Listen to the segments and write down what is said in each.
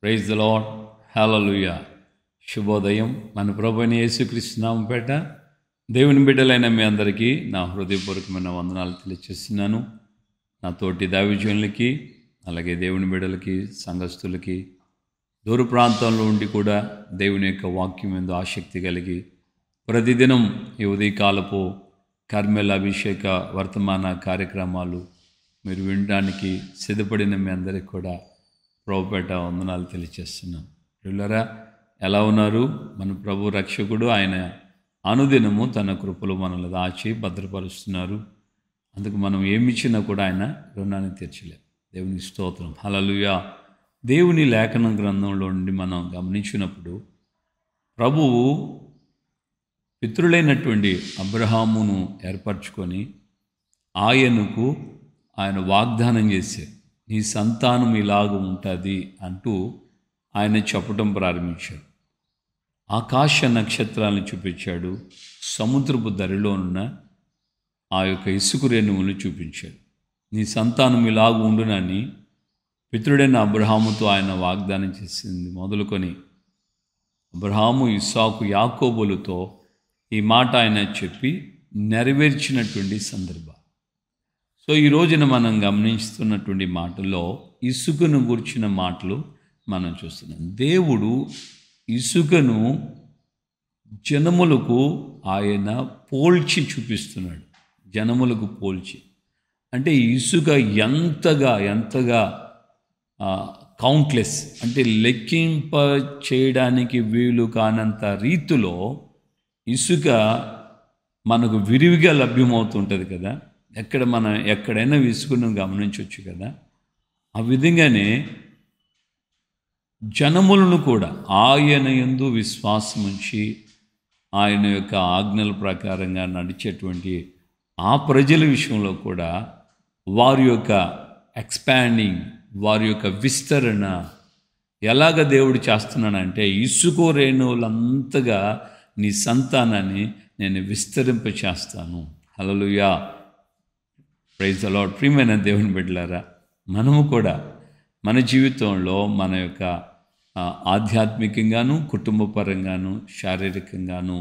Praise the lord, హల్లెలూయా. శుభోదయం. మన ప్రభువైన యేసుక్రీస్తు నామం పేట దేవుని బిడ్డలైన మీ అందరికీ నా హృదయపూర్వకమైన వందనాలు తెలియజేస్తున్నాను. నా తోటి దైవజనులకి, అలాగే దేవుని బిడ్డలకి, సంఘస్థులకి, దూర ప్రాంతంలో ఉండి కూడా దేవుని యొక్క వాక్యం ఎందు ఆసక్తి కలిగి ప్రతిదినం ఈ ఉదయకాలపు కర్మెల అభిషేక వర్తమాన కార్యక్రమాలు మీరు వినడానికి సిద్ధపడిన మీ అందరికీ కూడా ప్రభుపేట వందనాలు తెలియజేస్తున్నాం. పిల్లరా, ఎలా ఉన్నారు? మన ప్రభు రక్షకుడు ఆయన అనుదినము తన కృపలు మనల్ని దాచి భద్రపరుస్తున్నారు. అందుకు మనం ఏమిచ్చినా కూడా ఆయన రుణాన్ని తీర్చలేం. దేవునికి స్తోత్రం, హల్లెలూయా. దేవుని లేఖన గ్రంథంలో నుండి మనం గమనించినప్పుడు ప్రభువు పితరులైనటువంటి అబ్రహామును ఏర్పరచుకొని ఆయనకు ఆయన వాగ్దానం చేశారు, నీ సంతానం ఇలాగ ఉంటుంది అంటూ ఆయన చెప్పడం ప్రారంభించాడు. ఆకాశ నక్షత్రాలను చూపించాడు, సముద్రపు ధరలో ఉన్న ఆ యొక్క ఇసుక రేణువులను చూపించాడు. నీ సంతానం ఇలాగ ఉండునని పితరుడైన అబ్రహాముతో ఆయన వాగ్దానం చేసింది మొదలుకొని అబ్రహాము, ఇస్సాకు, యాకోబులతో ఈ మాట ఆయన చెప్పి నెరవేర్చినటువంటి సందర్భం. సో ఈ రోజున మనం గమనిస్తున్నటువంటి మాటల్లో ఇసుకను గురించిన మాటలు మనం చూస్తున్నాం. దేవుడు ఇసుకను జనములకు ఆయన పోల్చి చూపిస్తున్నాడు. జనములకు పోల్చి అంటే ఇసుక ఎంతగా కౌంట్లెస్, అంటే లెక్కింప చేయడానికి వీలు కానంత రీతిలో ఇసుక మనకు విరివిగా లభ్యమవుతుంటుంది కదా. ఎక్కడైనా ఇసుకను గమనించవచ్చు కదా. ఆ విధంగానే జనములను కూడా ఆయన యందు విశ్వాసం ఉంచి ఆయన యొక్క ఆజ్ఞల ప్రకారంగా నడిచేటువంటి ఆ ప్రజల విషయంలో కూడా వారి యొక్క ఎక్స్పాండింగ్, వారి యొక్క విస్తరణ ఎలాగ దేవుడు చేస్తున్నాడంటే, ఇసుక రేణువులంతగా నీ సంతానాన్ని నేను విస్తరింప చేస్తాను. హల్లెలూయా, ప్రైజ్ ద లార్డ్. ప్రియమైన దేవుని బిడ్డలారా, మనము కూడా మన జీవితంలో మన యొక్క ఆధ్యాత్మికంగాను, కుటుంబపరంగాను, శారీరకంగాను,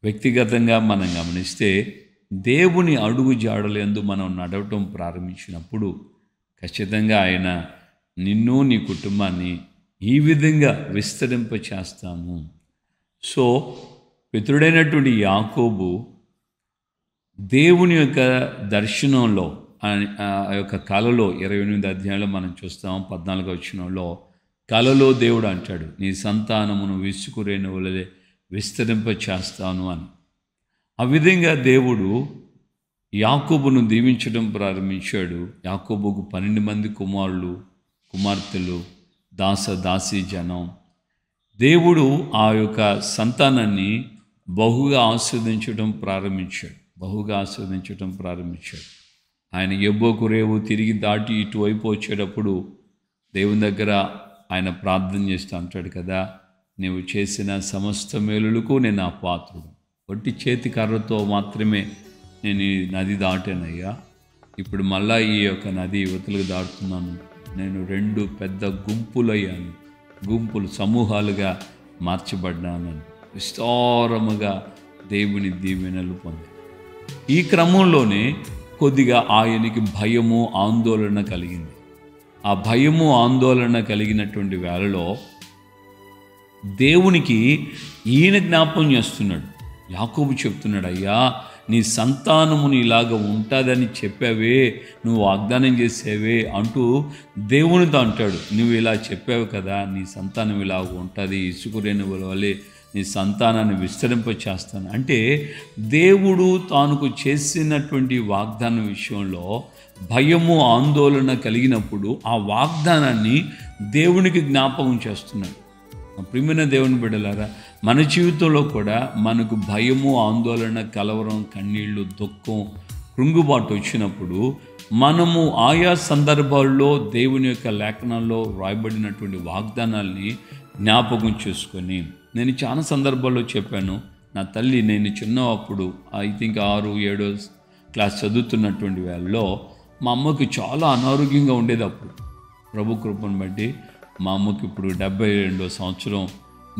వ్యక్తిగతంగా మనం గమనిస్తే దేవుని అడుగు జాడలందు మనం నడవటం ప్రారంభించినప్పుడు ఖచ్చితంగా ఆయన నిన్ను, నీ కుటుంబాన్ని ఈ విధంగా విస్తరింప చేస్తాము. సో పితరుడైనటువంటి యాకోబు దేవుని యొక్క దర్శనంలో, ఆ యొక్క కలలో 28 అధ్యాయంలో మనం చూస్తాం. 14వ వచనంలో కలలో దేవుడు అంటాడు, నీ సంతానమును ఇసుక రేణువులే విస్తరింప చేస్తాను అని. ఆ విధంగా దేవుడు యాకోబును దీవించడం ప్రారంభించాడు. యాకోబుకు 12 మంది కుమారులు, కుమార్తెలు, దాసీ జనం. దేవుడు ఆ యొక్క సంతానాన్ని బహుగా ఆస్వాదించడం ప్రారంభించాడు. ఆయన ఎబ్బోకు రేవు తిరిగి దాటి ఇటువైపు వచ్చేటప్పుడు దేవుని దగ్గర ఆయన ప్రార్థన చేస్తూ అంటాడు కదా, నీవు చేసిన సమస్త మేలులకు నేను ఆ పాత్రుడు. ఒట్టి చేతి కర్రతో మాత్రమే నేను ఈ నది దాటానయ్యా. ఇప్పుడు మళ్ళా ఈ యొక్క నది యువతలకు దాటుతున్నాను. నేను 2 పెద్ద గుంపులు సమూహాలుగా మార్చబడ్డానని విస్తారముగా దేవుని దీవెనలు పొంది, ఈ క్రమంలోనే కొద్దిగా ఆయనకి భయము, ఆందోళన కలిగింది. ఆ భయము, ఆందోళన కలిగినటువంటి వేళలో దేవునికి ఈయన జ్ఞాపకం చేస్తున్నాడు. యాకోబు చెప్తున్నాడు, అయ్యా నీ సంతానముని ఇలాగ ఉంటుందని చెప్పావే, నువ్వు వాగ్దానం చేసావే అంటూ దేవునితో అంటాడు. నువ్వు ఇలా చెప్పావు కదా, నీ సంతానం ఇలాగ ఉంటుంది, ఇసుక రేణువుల వలె నీ సంతానాన్ని విస్తరింప చేస్తాను అంటే దేవుడు తానుకు చేసినటువంటి వాగ్దానం విషయంలో భయము, ఆందోళన కలిగినప్పుడు ఆ వాగ్దానాన్ని దేవునికి జ్ఞాపకం చేస్తున్నాడు. ప్రియమైన దేవుని బిడ్డలారా, మన జీవితంలో కూడా మనకు భయము, ఆందోళన, కలవరం, కన్నీళ్ళు, దుఃఖం, కృంగుబాటు వచ్చినప్పుడు మనము ఆయా సందర్భాల్లో దేవుని యొక్క లేఖనాల్లో రాయబడినటువంటి వాగ్దానాల్ని జ్ఞాపకం చేసుకొని, నేను చాలా సందర్భాల్లో చెప్పాను, నా తల్లి నేను చిన్నప్పుడు ఐ థింక్ 6-7 క్లాస్ చదువుతున్నటువంటి వేళలో మా అమ్మకి చాలా అనారోగ్యంగా ఉండేది. అప్పుడు ప్రభు కృపను బట్టి మా అమ్మకి ఇప్పుడు 72వ సంవత్సరం.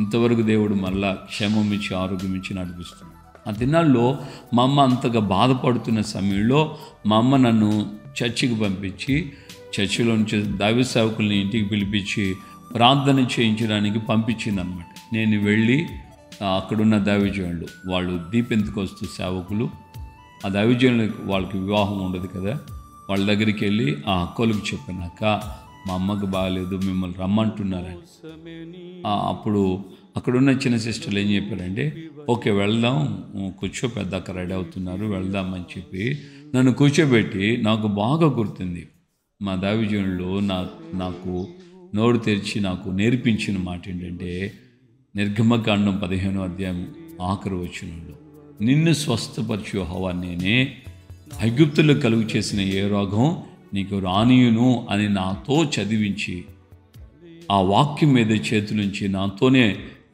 ఇంతవరకు దేవుడు మళ్ళా క్షేమం ఇచ్చి ఆరోగ్యం ఇచ్చి నడిపిస్తున్నాడు. ఆ దినాల్లో మా అమ్మ అంతగా బాధపడుతున్న సమయంలో మా అమ్మ నన్ను చర్చికి పంపించి, చర్చిలో నుంచి దైవ సేవకుల్ని ఇంటికి పిలిపించి ప్రార్థన చేయించడానికి పంపించిందనమాట. నేను వెళ్ళి అక్కడున్న దైవజనులు, వాళ్ళు దీపెంతుకొస్తూ సేవకులు, ఆ దైవజనులకు వాళ్ళకి వివాహం ఉండదు కదా, వాళ్ళ దగ్గరికి వెళ్ళి ఆ అక్కలకు చెప్పినాక మా అమ్మకి బాగాలేదు, మిమ్మల్ని రమ్మంటున్నారని. అప్పుడు అక్కడున్న చిన్న సిస్టర్లు ఏం చెప్పారంటే, ఓకే వెళ్దాం, కూర్చో, పెద్ద అక్క రెడీ అవుతున్నారు, వెళ్దామని చెప్పి నన్ను కూర్చోబెట్టి, నాకు బాగా గుర్తుంది మా దైవజనులు నాకు నోరు తెరిచి నాకు నేర్పించిన మాట ఏంటంటే, నిర్గమకాండం 15వ అధ్యాయం ఆఖరి వచనంలో, నిన్ను స్వస్థపరిచే యెహోవా నేనే, ఐగుప్తులో కలుగు చేసిన ఏ రోగం నీకు రానియును అని నాతో చదివించి, ఆ వాక్యం మీద చేతులుంచి నాతోనే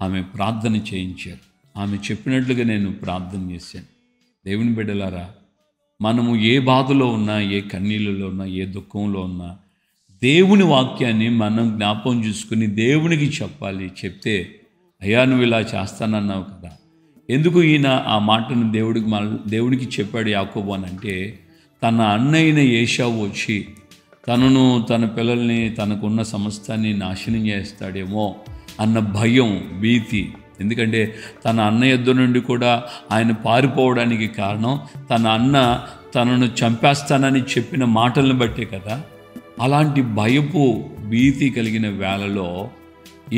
ఆమె ప్రార్థన చేయించారు. ఆమె చెప్పినట్లుగా నేను ప్రార్థన చేశాను. దేవుని బిడ్డలారా, మనము ఏ బాధలో ఉన్నా, ఏ కన్నీళ్ళలో ఉన్నా, ఏ దుఃఖంలో ఉన్నా, దేవుని వాక్యాన్ని మనం జ్ఞాపకం చూసుకుని దేవునికి చెప్పాలి. చెప్తే, అయ్యా నువ్వు ఇలా చేస్తానన్నావు కదా, ఎందుకు ఈయన ఆ మాటను దేవుడికి చెప్పాడు యాకోబు అని అంటే, తన అన్నయ్యన ఏశావు వచ్చి తనను, తన పిల్లల్ని, తనకున్న సమస్తాన్ని నాశనం చేస్తాడేమో అన్న భయం, భీతి. ఎందుకంటే తన అన్న యొద్ద నుండి కూడా ఆయన పారిపోవడానికి కారణం తన అన్న తనను చంపేస్తానని చెప్పిన మాటలను బట్టే కదా. అలాంటి భయపు, భీతి కలిగిన వేళలో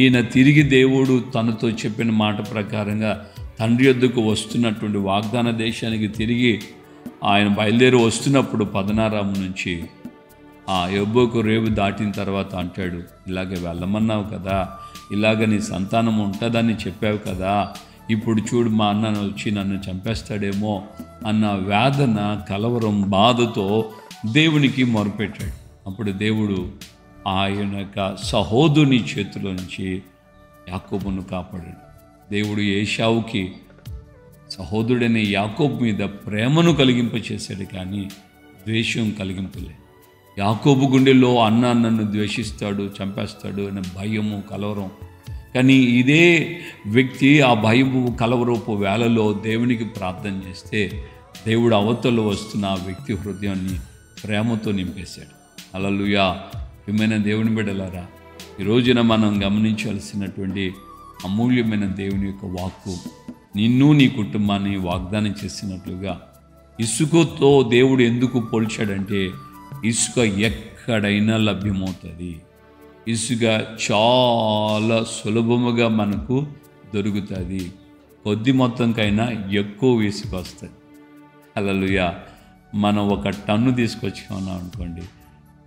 ఈయన తిరిగి దేవుడు తనతో చెప్పిన మాట ప్రకారంగా తండ్రి యొద్దకు వస్తున్నటువంటి వాగ్దాన దేశానికి తిరిగి ఆయన బయలుదేరి వస్తున్నప్పుడు 16 నుంచి ఆ యెబ్బోకు రేవు దాటిన తర్వాత అంటాడు, ఇలాగే వెళ్ళమన్నావు కదా, ఇలాగ నీ సంతానం ఉంటుందని చెప్పావు కదా, ఇప్పుడు చూడు మా అన్న వచ్చి నన్ను చంపేస్తాడేమో అన్న వేదన, కలవరం, బాధతో దేవునికి మొరపెట్టాడు. అప్పుడు దేవుడు ఆయన యొక్క సహోదరుని చేతిలో నుంచి యాకోబును కాపాడాడు. దేవుడు ఏశావుకి సహోదరుడైన యాకోబు మీద ప్రేమను కలిగింపచేశాడు, కానీ ద్వేషం కలిగింపలే. యాకోబు గుండెలో అన్న నన్ను ద్వేషిస్తాడు, చంపేస్తాడు అనే భయము, కలవరం. కానీ ఇదే వ్యక్తి ఆ భయము, కలవరపు వేళలో దేవునికి ప్రార్థన చేస్తే దేవుడు అవతల వస్తున్న ఆ వ్యక్తి హృదయాన్ని ప్రేమతో నింపేశాడు. హల్లెలూయా. ప్రియమైన దేవుని బిడ్డలారా, ఈ రోజున మనం గమనించాల్సినటువంటి అమూల్యమైన దేవుని యొక్క వాక్కు నిన్ను, నీ కుటుంబాన్ని వాగ్దానం చేసినట్లుగా ఇసుకతో దేవుడు ఎందుకు పోల్చాడంటే, ఇసుక ఎక్కడైనా లభ్యమవుతుంది. ఇసుక చాలా సులభముగా మనకు దొరుకుతుంది. కొద్ది మొత్తంకైనా ఎక్కువ ఇసుక వస్తుంది. హల్లెలూయా. మనం 1 టన్ను తీసుకొచ్చుకున్నాం అనుకోండి,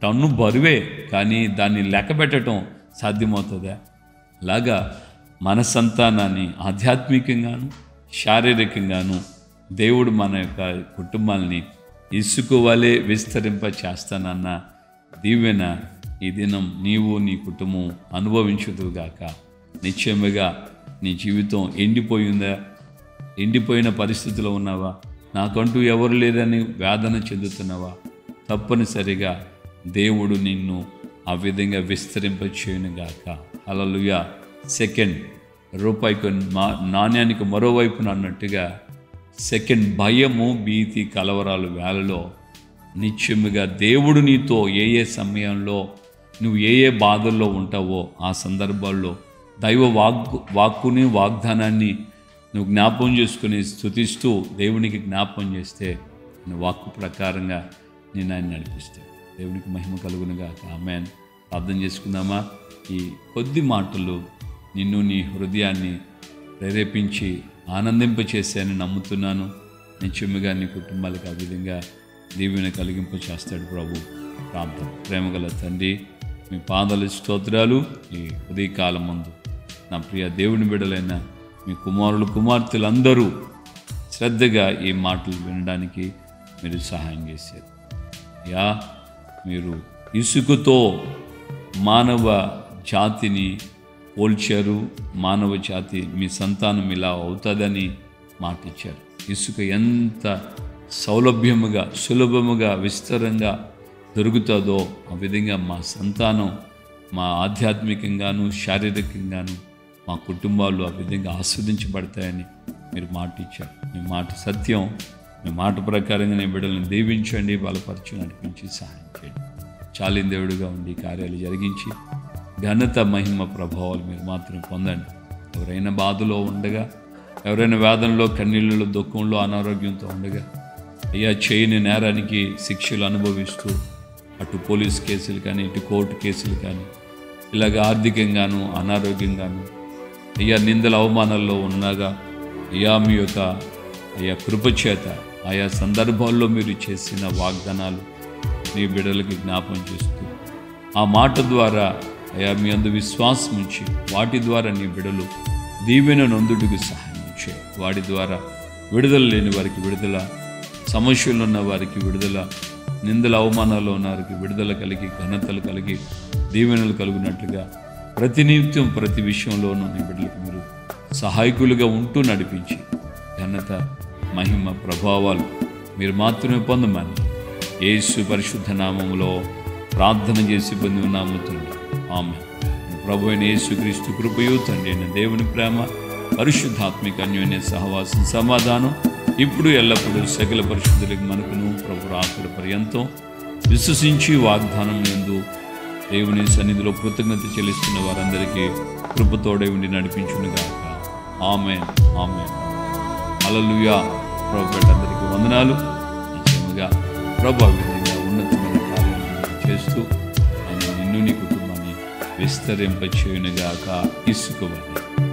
టన్ను బరువే, కానీ దాన్ని లెక్క పెట్టడం సాధ్యమవుతుందా? అలాగా మన సంతానాన్ని ఆధ్యాత్మికంగాను, శారీరకంగాను దేవుడు మన యొక్క కుటుంబాలని ఇసుక వలె విస్తరింప చేస్తానన్న దీవెన ఈ దినం నీవు, నీ కుటుంబం అనుభవించుదువుగాక. నిశ్చయముగా నీ జీవితం ఎండిపోయిందా? ఎండిపోయిన పరిస్థితిలో ఉన్నావా? నాకంటూ ఎవరు లేదని వేదన చెందుతున్నావా? తప్పనిసరిగా దేవుడు నిన్ను ఆ విధంగా విస్తరింపచేయునుగాక. హల్లెలూయా. సెకండ్, రూపాయికి నాణ్యానికి మరోవైపున అన్నట్టుగా సెకండ్, భయము, భీతి, కలవరాలు వేళలో నిత్యముగా దేవుడు నీతో ఏ సమయంలో నువ్వు ఏ బాధల్లో ఉంటావో ఆ సందర్భాల్లో దైవ వాక్కుని, వాగ్దానాన్ని నువ్వు జ్ఞాపకం చేసుకుని స్తుతిస్తూ దేవునికి జ్ఞాపకం చేస్తే నీ వాక్కు ప్రకారంగా నేను ఆయన నడిపిస్తాడు. దేవునికి మహిమ కలుగునుగా. ఆమేన్. ప్రార్థన చేసుకుందామా? ఈ కొద్ది మాటలు నిన్ను, నీ హృదయాన్ని ప్రేరేపించి ఆనందింపచేశానని నమ్ముతున్నాను. నిత్యముగా నీ కుటుంబాలకు ఆ విధంగా దీవెన కలిగింప చేస్తాడు ప్రభు. ప్రార్థన. ప్రేమగల తండ్రి, మీ పాదాల స్తోత్రాలు. ఈ ఉదయకాలం ముందు నా ప్రియ దేవుని బిడ్డలైన మీ కుమారులు, కుమార్తెలందరూ శ్రద్ధగా ఈ మాటలు వినడానికి మీరు సహాయం చేశారు. యా, మీరు ఇసుకతో మానవ జాతిని పోల్చారు. మానవ జాతి, మీ సంతానం ఇలా అవుతుందని మాటిచ్చారు. ఇసుక ఎంత సౌలభ్యముగా, సులభముగా, విస్తరంగా దొరుకుతుందో ఆ విధంగా మా సంతానం మా ఆధ్యాత్మికంగాను శారీరకంగాను మా కుటుంబాలు ఆ విధంగా ఆస్వాదించబడతాయని మీరు మాట ఇచ్చారు. మీ మాట సత్యం. మీ మాట ప్రకారంగా నేను బిడ్డలను దీవించండి, బలపరచు, నడిపించి సహాయం చేయండి. చాలిన దేవుడుగా ఉండి కార్యాలు జరిగించి ఘనత, మహిమ, ప్రభావాలు మీరు మాత్రం పొందండి. ఎవరైనా బాధలో ఉండగా, ఎవరైనా వేదనలో, కన్నీళ్ళలో, దుఃఖంలో, అనారోగ్యంతో ఉండగా, అయ్యా చేయని నేరానికి శిక్షలు అనుభవిస్తూ అటు పోలీస్ కేసులు కానీ, ఇటు కోర్టు కేసులు కానీ, ఇలాగ ఆర్థికంగాను అనారోగ్యంగాను అయ్యా నిందల అవమానాల్లో ఉన్నాగా, అయ్యా మీ యొక్క అయ్యా కృపచేత ఆయా సందర్భాల్లో మీరు చేసిన వాగ్దానాలు నీ బిడ్డలకి జ్ఞాపం చేస్తూ ఆ మాట ద్వారా అయ్యా మీ అందు విశ్వాసం ఉంచి వాటి ద్వారా నీ బిడ్డలు దీవెన నొందుడికి సహాయం చేయి. వాటి ద్వారా విడుదల లేని వారికి విడుదల, సమస్యలు ఉన్న వారికి విడుదల, నిందల అవమానాల్లో ఉన్న వారికి విడుదల కలిగి, ఘనతలు కలిగి, దీవెనలు కలుగునట్లుగా ప్రతినిత్యం ప్రతి విషయంలోనూ నీ బిడ్డలకు మీరు సహాయకులుగా ఉంటూ నడిపించి ఘనత, మహిమ, ప్రభావాలు మీరు మాత్రమే పొందమని యేసు పరిశుద్ధ నామములో ప్రార్థన చేసి పొంది ఉన్నాము తండ్రి. ఆమేన్. ప్రభు అయిన యేసుక్రీస్తు కృపయు, తండ్రి అయిన దేవుని ప్రేమ, పరిశుద్ధాత్మిక అన్యోన్య సహవాసం, సమాధానం ఇప్పుడు ఎల్లప్పుడూ సకల పరిశుద్ధులకు మనకును ప్రభు రాకడ పర్యంతం విశ్వసించి వాగ్దానం యందు దేవుని సన్నిధిలో కృతజ్ఞత చెల్లిస్తున్న వారందరికీ కృపతోడే ఉండి నడిపించునుగాక. ఆమేన్, ఆమేన్. హల్లెలూయా. ప్రభు బిడ్డలందరికీ వందనాలు. నిజంగా ప్రభు విధంగా ఉన్నతమైన కార్యాలను చేస్తూ ఆయన నిన్ను నీ కుటుంబాన్ని విస్తరింపచేయునుగాక. ఇసుకవని